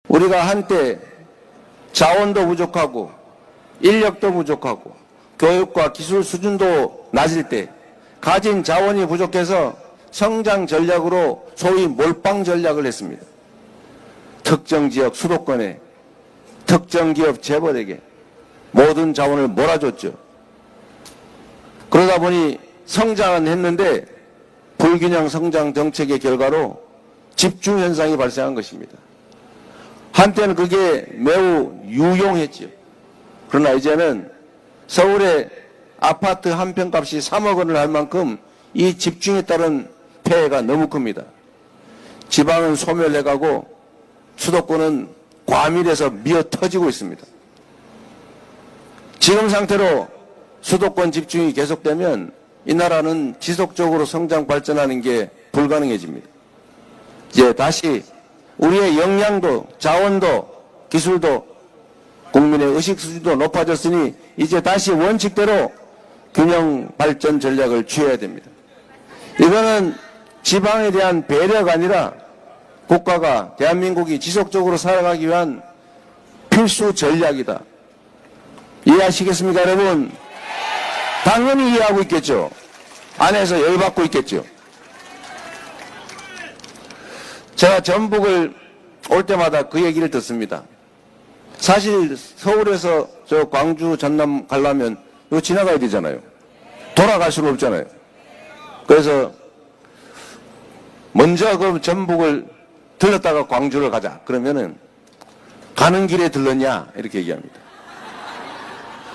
우리가 한때 자원도 부족하고 인력도 부족하고 교육과 기술 수준도 낮을 때 가진 자원이 부족해서 성장 전략으로 소위 몰빵 전략을 했습니다. 특정 지역 수도권에 특정 기업 재벌에게 모든 자원을 몰아줬죠. 그러다 보니 성장은 했는데 불균형 성장 정책의 결과로 집중 현상이 발생한 것입니다. 한때는 그게 매우 유용했죠. 그러나 이제는 서울의 아파트 한 평값이 3억 원을 할 만큼 이 집중에 따른 폐해가 너무 큽니다. 지방은 소멸해가고 수도권은 과밀해서 미어 터지고 있습니다. 지금 상태로 수도권 집중이 계속되면 이 나라는 지속적으로 성장 발전하는 게 불가능해집니다. 이제 다시 우리의 역량도 자원도 기술도 국민의 의식 수준도 높아졌으니 이제 다시 원칙대로 균형 발전 전략을 취해야 됩니다. 이거는 지방에 대한 배려가 아니라 국가가 대한민국이 지속적으로 살아가기 위한 필수 전략이다. 이해하시겠습니까, 여러분? 당연히 이해하고 있겠죠. 안에서 열받고 있겠죠. 제가 전북을 올 때마다 그 얘기를 듣습니다. 사실 서울에서 저 광주, 전남 가려면 이거 지나가야 되잖아요. 돌아갈 수는 없잖아요. 그래서 먼저 그 전북을 들렀다가 광주를 가자. 그러면은 가는 길에 들렀냐 이렇게 얘기합니다.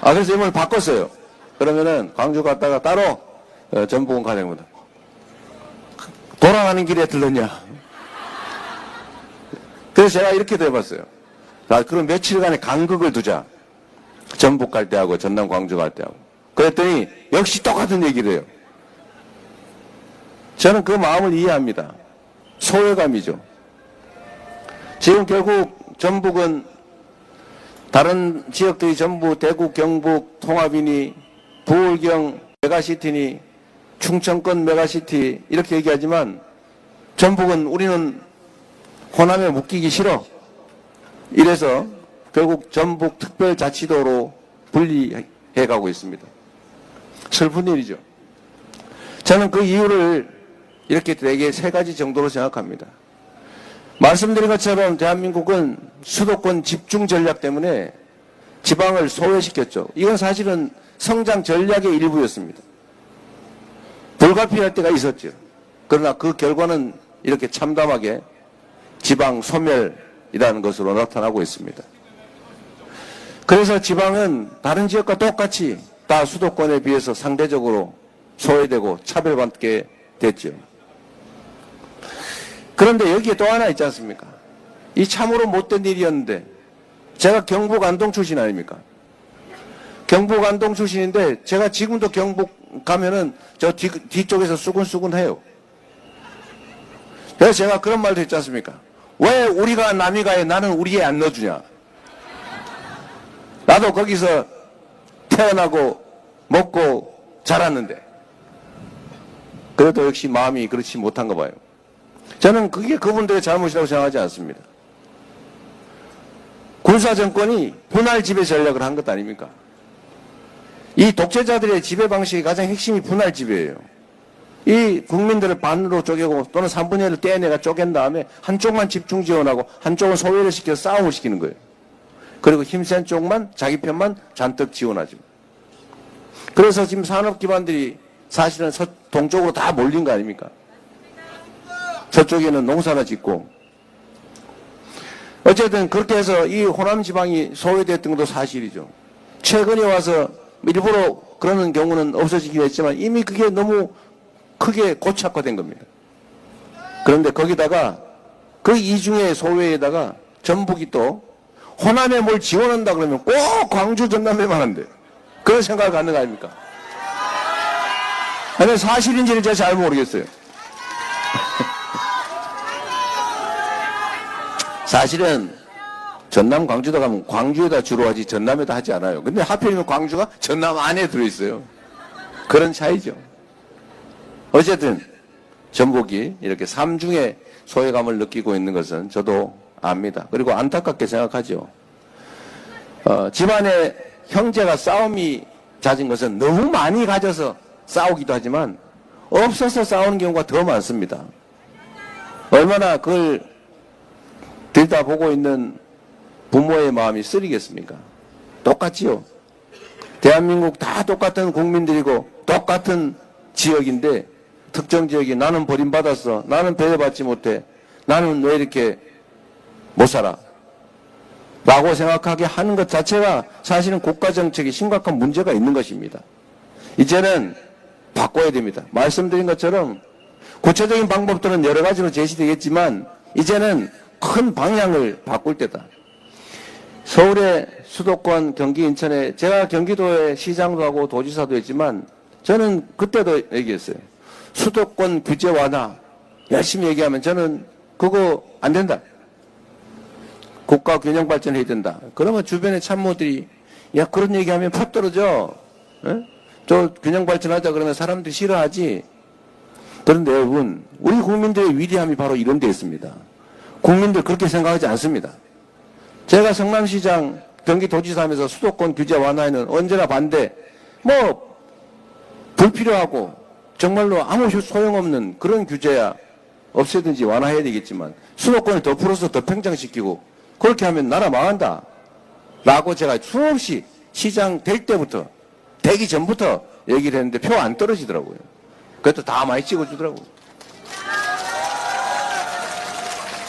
그래서 이번에 바꿨어요. 그러면은 광주 갔다가 따로 전북은 가야 됩니다. 돌아가는 길에 들렀냐. 그래서 제가 이렇게도 해봤어요. 그럼 며칠간의 간극을 두자. 전북 갈 때하고 전남 광주 갈 때하고. 그랬더니 역시 똑같은 얘기를 해요. 저는 그 마음을 이해합니다. 소외감이죠. 지금 결국 전북은 다른 지역들이 전부 대구, 경북, 통합이니 부울경 메가시티니 충청권 메가시티 이렇게 얘기하지만 전북은 우리는 호남에 묶이기 싫어. 이래서 결국 전북 특별자치도로 분리해가고 있습니다. 슬픈 일이죠. 저는 그 이유를 이렇게 대개 세 가지 정도로 생각합니다. 말씀드린 것처럼 대한민국은 수도권 집중 전략 때문에 지방을 소외시켰죠. 이건 사실은 성장 전략의 일부였습니다. 불가피할 때가 있었죠. 그러나 그 결과는 이렇게 참담하게 지방 소멸이라는 것으로 나타나고 있습니다. 그래서 지방은 다른 지역과 똑같이 다 수도권에 비해서 상대적으로 소외되고 차별받게 됐죠. 그런데 여기에 또 하나 있지 않습니까? 이 참으로 못된 일이었는데 제가 경북 안동 출신 아닙니까? 경북 안동 출신인데 제가 지금도 경북 가면은 저 뒤쪽에서 수근수근해요. 그래서 제가 그런 말도 했지 않습니까? 왜 우리가 남이 가에 나는 우리에 안 넣어주냐? 나도 거기서 태어나고 먹고 자랐는데 그래도 역시 마음이 그렇지 못한가 봐요. 저는 그게 그분들의 잘못이라고 생각하지 않습니다. 군사정권이 분할 지배 전략을 한 것 아닙니까? 이 독재자들의 지배 방식의 가장 핵심이 분할 지배예요. 이 국민들을 반으로 쪼개고 또는 3분의 1을 떼내가 쪼갠 다음에 한쪽만 집중 지원하고 한쪽은 소외를 시켜서 싸움을 시키는 거예요. 그리고 힘센 쪽만 자기 편만 잔뜩 지원하죠. 그래서 지금 산업 기반들이 사실은 동쪽으로 다 몰린 거 아닙니까? 저쪽에는 농사나 짓고. 어쨌든 그렇게 해서 이 호남 지방이 소외됐던 것도 사실이죠. 최근에 와서 일부러 그러는 경우는 없어지긴 했지만 이미 그게 너무 크게 고착화된 겁니다. 그런데 거기다가 그 이중의 소외에다가 전북이 또 호남에 뭘 지원한다 그러면 꼭 광주 전남에만 한대. 그런 생각을 갖는 거 아닙니까? 아니 사실인지는 제가 잘 모르겠어요. 사실은 전남 광주도 가면 광주에다 주로 하지 전남에다 하지 않아요. 근데 하필이면 광주가 전남 안에 들어있어요. 그런 차이죠. 어쨌든 전북이 이렇게 삼중의 소외감을 느끼고 있는 것은 저도 압니다. 그리고 안타깝게 생각하죠. 집안에 형제가 싸움이 잦은 것은 너무 많이 가져서 싸우기도 하지만 없어서 싸우는 경우가 더 많습니다. 얼마나 그걸 들여다보고 있는 부모의 마음이 쓰리겠습니까? 똑같지요. 대한민국 다 똑같은 국민들이고 똑같은 지역인데 특정 지역이 나는 버림받았어, 나는 배려받지 못해, 나는 왜 이렇게 못 살아 라고 생각하게 하는 것 자체가 사실은 국가정책에 심각한 문제가 있는 것입니다. 이제는 바꿔야 됩니다. 말씀드린 것처럼 구체적인 방법들은 여러 가지로 제시되겠지만 이제는 큰 방향을 바꿀 때다. 서울의 수도권, 경기, 인천에 제가 경기도에 시장도 하고 도지사도 했지만 저는 그때도 얘기했어요. 수도권 규제 완화 열심히 얘기하면 저는 그거 안 된다. 국가 균형 발전해야 된다. 그러면 주변의 참모들이 야 그런 얘기하면 팍 떨어져. 에? 저 균형 발전하자 그러면 사람들이 싫어하지. 그런데 여러분 우리 국민들의 위대함이 바로 이런 데 있습니다. 국민들 그렇게 생각하지 않습니다. 제가 성남시장 경기도지사 하면서 수도권 규제 완화에는 언제나 반대. 뭐 불필요하고 정말로 아무 소용없는 그런 규제야 없애든지 완화해야 되겠지만 수도권을 더 풀어서 더 팽창시키고 그렇게 하면 나라 망한다 라고 제가 수없이 시장 될 때부터 되기 전부터 얘기를 했는데 표 안 떨어지더라고요. 그것도 다 많이 찍어주더라고요.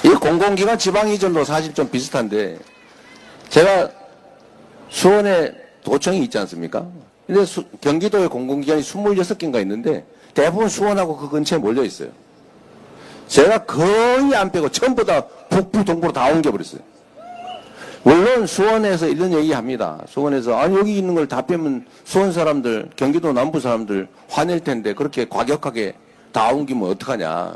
이 공공기관 지방이전도 사실 좀 비슷한데 제가 수원에 도청이 있지 않습니까? 근데 경기도에 공공기관이 26개인가 있는데 대부분 수원하고 그 근처에 몰려 있어요. 제가 거의 안 빼고 전부 다 북부 동부로 다 옮겨버렸어요. 물론 수원에서 이런 얘기 합니다. 수원에서 아니 여기 있는 걸 다 빼면 수원 사람들, 경기도 남부 사람들 화낼 텐데 그렇게 과격하게 다 옮기면 어떡하냐.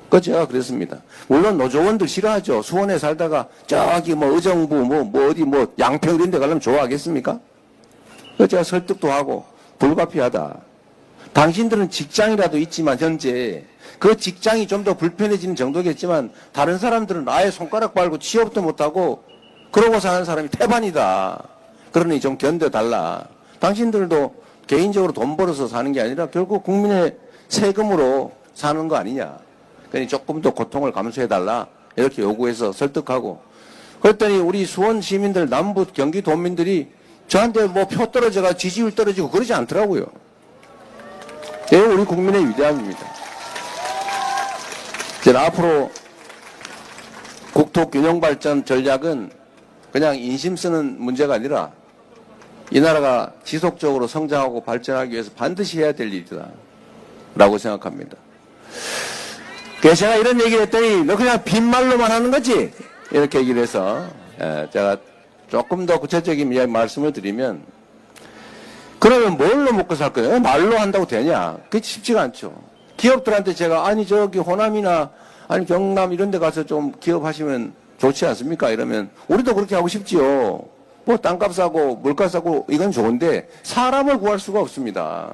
그 제가 그랬습니다. 물론 노조원들 싫어하죠. 수원에 살다가 저기 뭐 의정부 뭐 어디 뭐 양평 이런 데 가려면 좋아하겠습니까? 그 제가 설득도 하고 불가피하다. 당신들은 직장이라도 있지만 현재 그 직장이 좀 더 불편해지는 정도겠지만 다른 사람들은 아예 손가락 빨고 취업도 못하고 그러고 사는 사람이 태반이다. 그러니 좀 견뎌달라. 당신들도 개인적으로 돈 벌어서 사는 게 아니라 결국 국민의 세금으로 사는 거 아니냐. 그러니 조금 더 고통을 감수해달라. 이렇게 요구해서 설득하고. 그랬더니 우리 수원 시민들, 남부 경기도민들이 저한테 뭐 표 떨어져가 지지율 떨어지고 그러지 않더라고요. 예, 우리 국민의 위대함입니다. 이제 앞으로 국토균형발전 전략은 그냥 인심 쓰는 문제가 아니라 이 나라가 지속적으로 성장하고 발전하기 위해서 반드시 해야 될 일이다 라고 생각합니다. 그래서 제가 이런 얘기를 했더니 너 그냥 빈말로만 하는 거지? 이렇게 얘기를 해서 제가 조금 더 구체적인 이야기 말씀을 드리면 그러면 뭘로 먹고 살 거예요? 말로 한다고 되냐? 그게 쉽지가 않죠. 기업들한테 제가 아니 저기 호남이나 아니 경남 이런 데 가서 좀 기업하시면 좋지 않습니까? 이러면 우리도 그렇게 하고 싶지요. 뭐 땅값 싸고 물가 싸고 이건 좋은데 사람을 구할 수가 없습니다.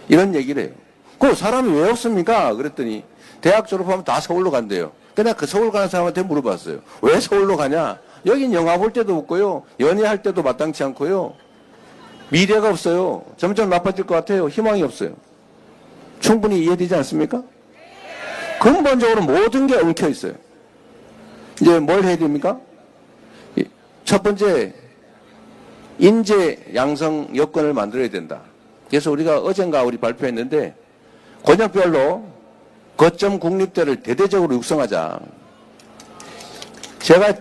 이런 얘기를 해요. 그 사람이 왜 없습니까? 그랬더니 대학 졸업하면 다 서울로 간대요. 근데 그 서울 가는 사람한테 물어봤어요. 왜 서울로 가냐? 여긴 영화 볼 때도 없고요. 연애할 때도 마땅치 않고요. 미래가 없어요. 점점 나빠질 것 같아요. 희망이 없어요. 충분히 이해되지 않습니까? 근본적으로 모든 게 엉켜 있어요. 이제 뭘 해야 됩니까? 첫 번째, 인재 양성 여건을 만들어야 된다. 그래서 우리가 어젠가 우리 발표했는데 권역별로 거점 국립대를 대대적으로 육성하자. 제가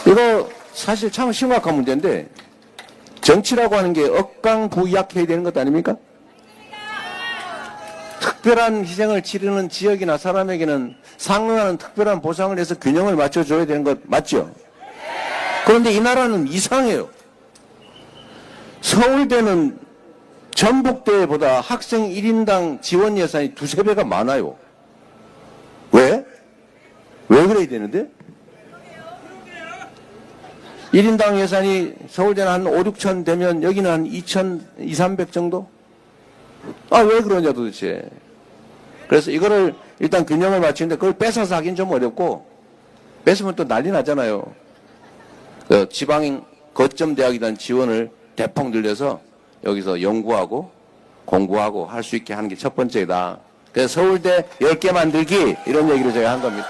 이거 사실 참 심각한 문제인데 정치라고 하는 게 억강부약해야 되는 것 아닙니까? 특별한 희생을 치르는 지역이나 사람에게는 상응하는 특별한 보상을 해서 균형을 맞춰줘야 되는 것 맞죠? 그런데 이 나라는 이상해요. 서울대는 전북대보다 학생 1인당 지원 예산이 2~3배가 많아요. 왜? 왜 그래야 되는데? 1인당 예산이 서울대는 한 5~6천 되면 여기는 한 2,000, 200~300 정도? 아, 왜 그러냐 도대체. 그래서 이거를 일단 균형을 맞추는데 그걸 뺏어서 하긴 좀 어렵고, 뺏으면 또 난리 나잖아요. 그 지방 거점 대학이라는 지원을 대폭 늘려서 여기서 연구하고 공부하고 할 수 있게 하는 게 첫 번째다. 그래서 서울대 10개 만들기, 이런 얘기를 제가 한 겁니다.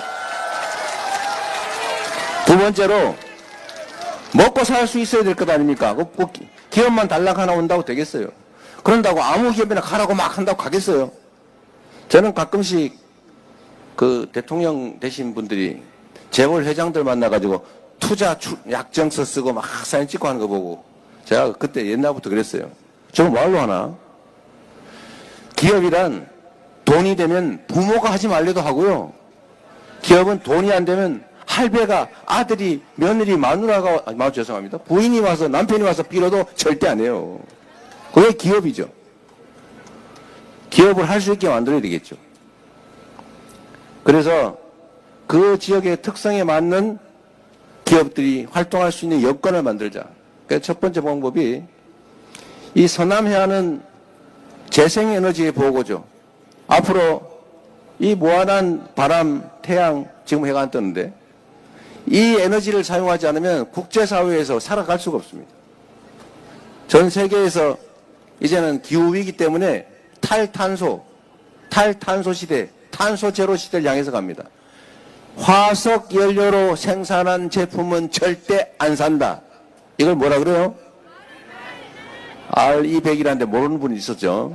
두 번째로 먹고 살 수 있어야 될 것 아닙니까? 기업만 단락 하나 온다고 되겠어요? 그런다고 아무 기업이나 가라고 막 한다고 가겠어요? 저는 가끔씩 그 대통령 되신 분들이 재벌 회장들 만나가지고 투자 약정서 쓰고 막 사진 찍고 하는 거 보고 제가 그때 옛날부터 그랬어요. 저거 뭐하러 하나? 기업이란 돈이 되면 부모가 하지 말래도 하고요. 기업은 돈이 안 되면 할배가, 아들이, 며느리, 마누라가, 죄송합니다. 부인이 와서, 남편이 와서 빌어도 절대 안 해요. 그게 기업이죠. 기업을 할 수 있게 만들어야 되겠죠. 그래서 그 지역의 특성에 맞는 기업들이 활동할 수 있는 여건을 만들자. 그래서 첫 번째 방법이, 이 서남 해안은 재생에너지의 보고죠. 앞으로 이 무한한 바람, 태양, 지금 해가 안 뜨는데, 이 에너지를 사용하지 않으면 국제사회에서 살아갈 수가 없습니다. 전 세계에서 이제는 기후위기 때문에 탈탄소 시대, 탄소 제로 시대를 향해서 갑니다. 화석 연료로 생산한 제품은 절대 안 산다. 이걸 뭐라 그래요? R200이라는데 모르는 분이 있었죠.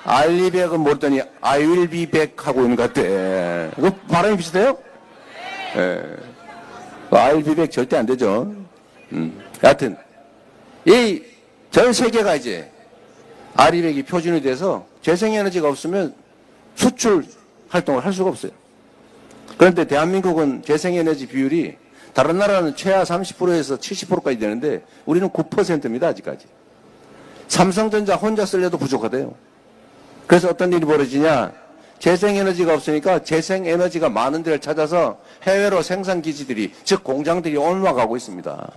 R200은 모르더니 I will be back 하고 있는 것 같아. 그 발음이 비슷해요? 예. I will be back 절대 안 되죠. 여하튼 이 전 세계가 이제 R200이 표준이 돼서 재생에너지가 없으면 수출 활동을 할 수가 없어요. 그런데 대한민국은 재생에너지 비율이 다른 나라는 최하 30%에서 70%까지 되는데 우리는 9%입니다. 아직까지. 삼성전자 혼자 쓸래도 부족하대요. 그래서 어떤 일이 벌어지냐, 재생에너지가 없으니까 재생에너지가 많은 데를 찾아서 해외로 생산기지들이, 즉 공장들이 옮아가고 있습니다.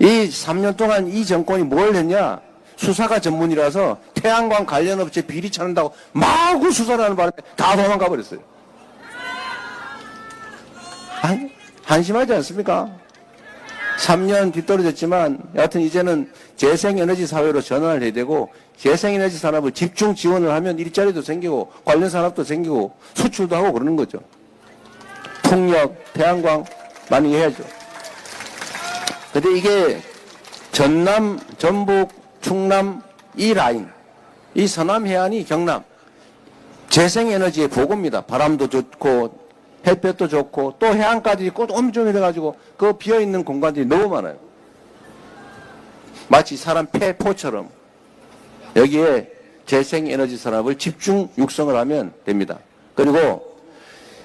이 3년 동안 이 정권이 뭘 했냐, 수사가 전문이라서 태양광 관련 업체 비리 찾는다고 마구 수사를 하는 바람에 다 도망가 버렸어요. 한심하지 않습니까? 3년 뒤떨어졌지만 여하튼 이제는 재생에너지 사회로 전환을 해야 되고, 재생에너지 산업을 집중 지원을 하면 일자리도 생기고 관련 산업도 생기고 수출도 하고 그러는 거죠. 풍력, 태양광 많이 해야죠. 근데 이게 전남, 전북, 충남 이 라인, 이 서남 해안이 경남 재생에너지의 보고입니다. 바람도 좋고 햇볕도 좋고 또 해안가들이 꽃 엄청 이래가지고 그 비어있는 공간들이 너무 많아요. 마치 사람 폐포처럼 여기에 재생에너지 산업을 집중 육성을 하면 됩니다. 그리고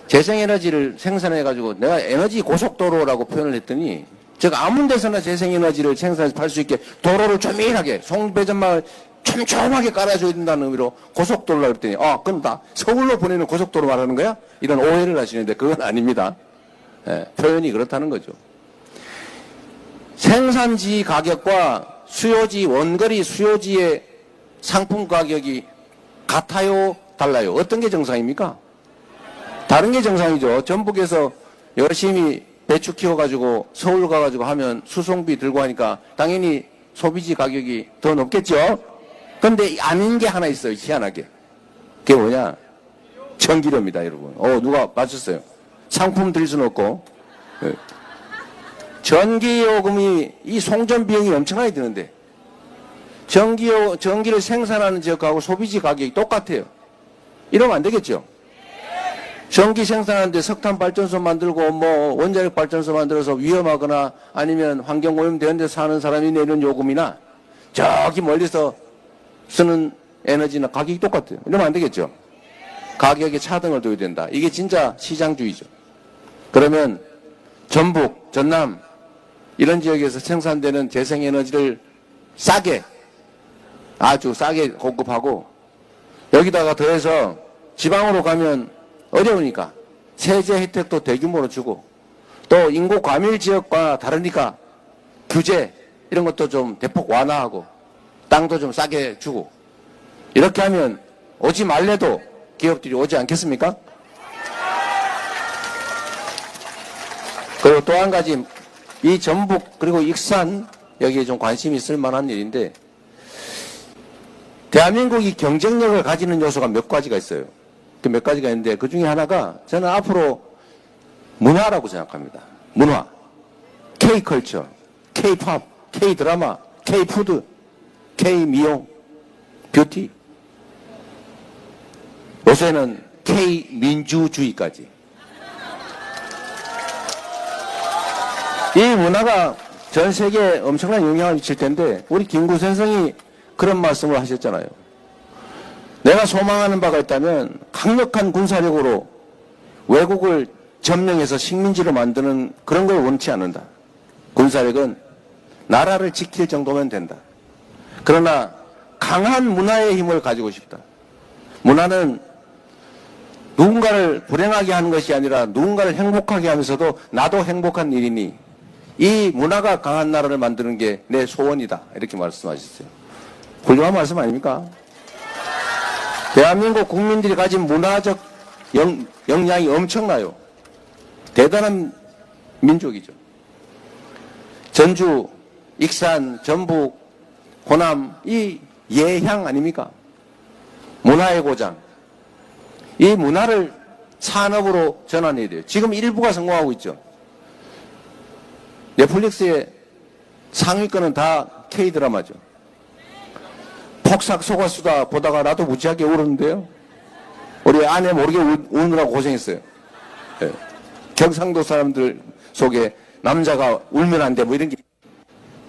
재생에너지를 생산해가지고 내가 에너지 고속도로라고 표현을 했더니, 즉 아무 데서나 재생에너지를 생산해서 팔 수 있게 도로를 조밀하게, 송배전마을 촘촘하게 깔아줘야 된다는 의미로 고속도로라고 했더니, 그럼 다 서울로 보내는 고속도로 말하는 거야? 이런 오해를 하시는데 그건 아닙니다. 예, 표현이 그렇다는 거죠. 생산지 가격과 수요지, 원거리 수요지의 상품 가격이 같아요? 달라요? 어떤 게 정상입니까? 다른 게 정상이죠. 전북에서 열심히 배추 키워가지고 서울 가가지고 하면 수송비 들고 하니까 당연히 소비지 가격이 더 높겠죠? 근데 아닌 게 하나 있어요. 희한하게. 그게 뭐냐? 전기료입니다, 여러분. 누가 맞췄어요? 상품 드릴 수는 없고. 전기요금이, 이 송전 비용이 엄청나게 드는데, 전기를 생산하는 지역하고 소비지 가격이 똑같아요. 이러면 안 되겠죠? 전기 생산하는데 석탄 발전소 만들고 원자력 발전소 만들어서 위험하거나 아니면 환경오염 되는 데 사는 사람이 내는 요금이나 저기 멀리서 쓰는 에너지나 가격이 똑같아요. 이러면 안 되겠죠? 가격에 차등을 둬야 된다. 이게 진짜 시장주의죠. 그러면 전북, 전남 이런 지역에서 생산되는 재생에너지를 싸게, 아주 싸게 공급하고, 여기다가 더해서 지방으로 가면 어려우니까 세제 혜택도 대규모로 주고, 또 인구 과밀 지역과 다르니까 규제 이런 것도 좀 대폭 완화하고 땅도 좀 싸게 주고, 이렇게 하면 오지 말래도 기업들이 오지 않겠습니까? 그리고 또 한 가지, 이 전북 그리고 익산 여기에 좀 관심이 있을 만한 일인데, 대한민국이 경쟁력을 가지는 요소가 몇 가지가 있어요. 그 몇 가지가 있는데 그 중에 하나가 저는 앞으로 문화라고 생각합니다. 문화, K컬처, K팝, K드라마, K푸드, K미용, 뷰티, 요새는 K민주주의까지. 이 문화가 전 세계에 엄청난 영향을 미칠 텐데 우리 김구 선생이 그런 말씀을 하셨잖아요. 내가 소망하는 바가 있다면 강력한 군사력으로 외국을 점령해서 식민지로 만드는 그런 걸 원치 않는다. 군사력은 나라를 지킬 정도면 된다. 그러나 강한 문화의 힘을 가지고 싶다. 문화는 누군가를 불행하게 하는 것이 아니라 누군가를 행복하게 하면서도 나도 행복한 일이니 이 문화가 강한 나라를 만드는 게 내 소원이다. 이렇게 말씀하셨어요. 훌륭한 말씀 아닙니까? 대한민국 국민들이 가진 문화적 역량이 엄청나요. 대단한 민족이죠. 전주, 익산, 전북, 호남, 이 예향 아닙니까? 문화의 고장. 이 문화를 산업으로 전환해야 돼요. 지금 일부가 성공하고 있죠. 넷플릭스의 상위권은 다 K드라마죠. 폭삭 속았수다 보다가 나도 무지하게 울었는데요. 우리 아내 모르게 우느라고 고생했어요. 네. 경상도 사람들 속에 남자가 울면 안 돼 뭐 이런 게.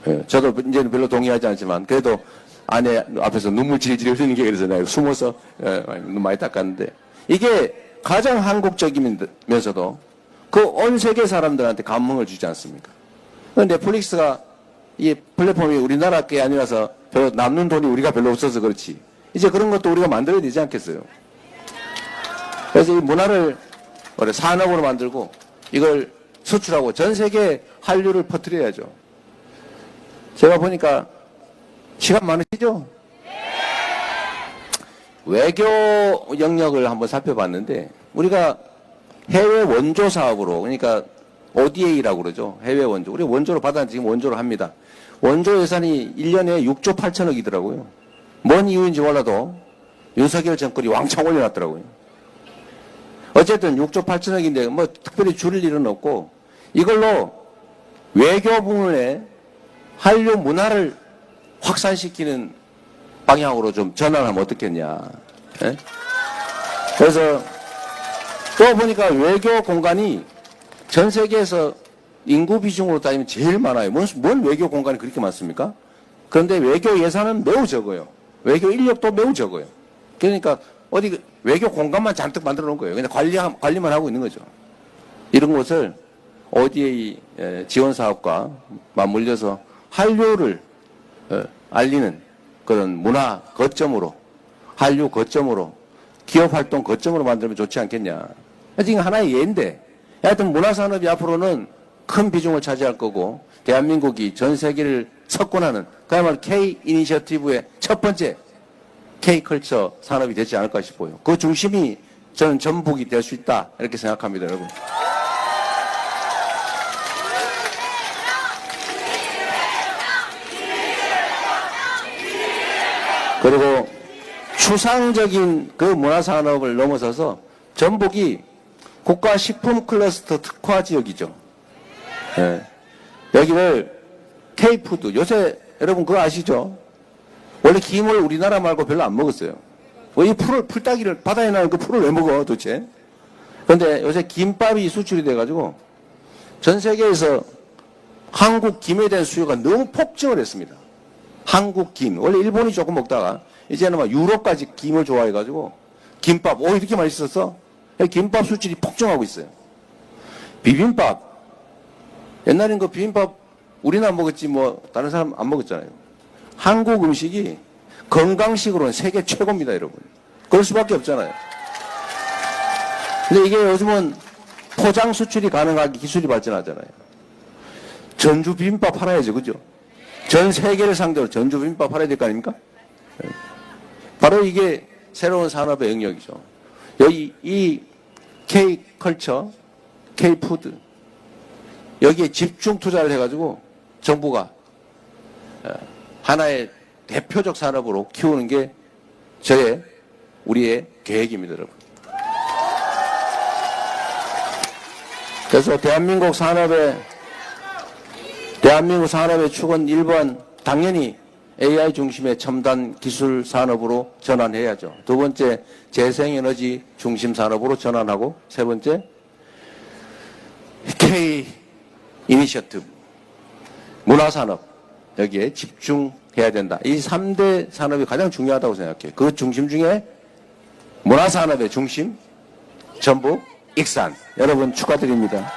네. 저도 이제는 별로 동의하지 않지만 그래도 아내 앞에서 눈물 질질 흘리는 게 그래서 내가 숨어서 눈 많이 닦았는데 이게 가장 한국적이면서도 그 온 세계 사람들한테 감흥을 주지 않습니까? 넷플릭스가 이 플랫폼이 우리나라 게 아니라서 별로 남는 돈이 우리가 별로 없어서 그렇지. 이제 그런 것도 우리가 만들어야 되지 않겠어요? 그래서 이 문화를 산업으로 만들고 이걸 수출하고 전 세계에 한류를 퍼뜨려야죠. 제가 보니까 시간 많으시죠? 외교 영역을 한번 살펴봤는데 우리가 해외 원조 사업으로 그러니까 ODA라고 그러죠. 해외 원조. 우리 원조로 받아 지금 원조로 합니다. 원조 예산이 1년에 6조 8천억이더라고요. 뭔 이유인지 몰라도 윤석열 정권이 왕창 올려놨더라고요. 어쨌든 6조 8천억인데 뭐 특별히 줄일 일은 없고 이걸로 외교 부문에 한류 문화를 확산시키는 방향으로 좀 전환하면 어떻겠냐. 예? 그래서 또 보니까 외교 공간이 전 세계에서 인구 비중으로 따지면 제일 많아요. 뭔 외교 공간이 그렇게 많습니까? 그런데 외교 예산은 매우 적어요. 외교 인력도 매우 적어요. 그러니까 어디 외교 공간만 잔뜩 만들어 놓은 거예요. 그냥 관리만 하고 있는 거죠. 이런 것을 ODA 지원 사업과 맞물려서 한류를 알리는 그런 문화 거점으로, 한류 거점으로, 기업 활동 거점으로 만들면 좋지 않겠냐. 지금 하나의 예인데, 하여튼 문화산업이 앞으로는 큰 비중을 차지할 거고, 대한민국이 전 세계를 석권하는, 그야말로 K 이니셔티브의 첫 번째 K컬처 산업이 되지 않을까 싶어요. 그 중심이 저는 전북이 될 수 있다. 이렇게 생각합니다, 여러분. 그리고 추상적인 그 문화산업을 넘어서서 전북이 국가식품 클러스터 특화 지역이죠. 네. 여기를 K푸드, 요새 여러분 그거 아시죠? 원래 김을 우리나라 말고 별로 안 먹었어요. 이 풀따기를, 바다에 나는 그 풀을 왜 먹어 도대체? 그런데 요새 김밥이 수출이 돼가지고 전 세계에서 한국 김에 대한 수요가 너무 폭증을 했습니다. 한국 김. 원래 일본이 조금 먹다가 이제는 막 유럽까지 김을 좋아해가지고 김밥. 오, 이렇게 맛있었어? 김밥 수출이 폭증하고 있어요. 비빔밥. 옛날엔 그 비빔밥 우리나 먹었지 뭐 다른 사람 안 먹었잖아요. 한국 음식이 건강식으로는 세계 최고입니다, 여러분. 그럴 수밖에 없잖아요. 근데 이게 요즘은 포장 수출이 가능하게 기술이 발전하잖아요. 전주 비빔밥 팔아야죠, 그죠? 전 세계를 상대로 전주 비빔밥 팔아야 될 거 아닙니까? 바로 이게 새로운 산업의 영역이죠. 여기 이 K컬처, K푸드 여기에 집중 투자를 해가지고 정부가 하나의 대표적 산업으로 키우는 게 우리의 계획입니다, 여러분. 그래서 대한민국 산업의 축은 1번 당연히 AI 중심의 첨단 기술 산업으로 전환해야죠. 두 번째 재생에너지 중심 산업으로 전환하고 세 번째 K 이니셔티브 문화산업 여기에 집중해야 된다. 이 3대 산업이 가장 중요하다고 생각해요. 그 중심 중에 문화산업의 중심 전북 익산 여러분 축하드립니다.